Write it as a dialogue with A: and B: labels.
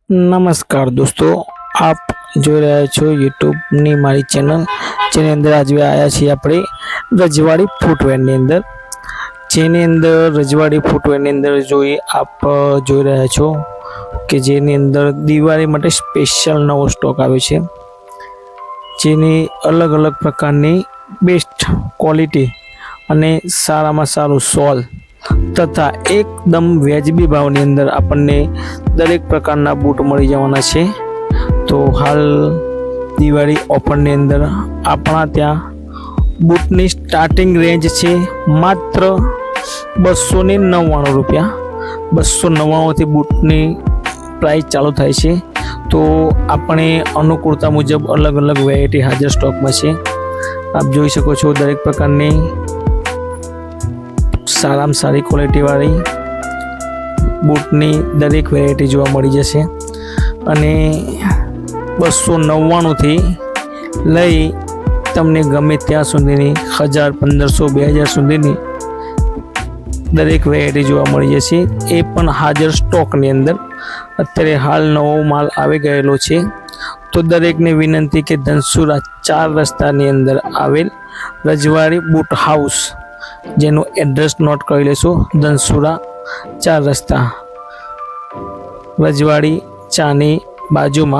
A: નમસ્કાર દોસ્તો, આપ જોઈ રહ્યા છો યુટ્યુબની મારી ચેનલ, જેની અંદર આજે આવ્યા છીએ આપણે રજવાડી ફૂટવેરની અંદર. જેની અંદર રજવાડી ફૂટવેરની અંદર આપ જોઈ રહ્યા છો કે જેની અંદર દિવાળી માટે સ્પેશિયલ નવો સ્ટોક આવ્યો છે, જેની અલગ અલગ પ્રકારની બેસ્ટ ક્વોલિટી અને સારામાં સારું સોલ તથા એકદમ વ્યાજબી ભાવની અંદર આપણને દરેક પ્રકારના બૂટ મળી જવાના છે. તો હાલ દિવાળી ઓફરની અંદર આપણા ત્યાં બૂટની સ્ટાર્ટિંગ રેન્જ છે માત્ર 299 રૂપિયા. 299થી બૂટની પ્રાઇસ ચાલુ થાય છે. તો આપણે અનુકૂળતા મુજબ અલગ અલગ વેરાયટી હાજર સ્ટોકમાં છે. આપ જોઈ શકો છો દરેક પ્રકારની સારામાં સારી ક્વોલિટીવાળી બૂટની દરેક વેરાયટી જોવા મળી જશે. અને 299થી લઈ તમને ગમે ત્યાં સુધીની 1000, 1500, 2000 સુધીની દરેક વેરાયટી જોવા મળી જશે, એ પણ હાજર સ્ટોકની અંદર. અત્યારે હાલ નવો માલ આવી ગયેલો છે. તો દરેકને વિનંતી કે ધનસુરા 4 રસ્તાની અંદર આવેલ રજવાડી બૂટ હાઉસ, જેનું એડ્રેસ નોટ કરી લેશો. ધનસુરા 4 રસ્તા, રજવાડી ચાની બાજુમાં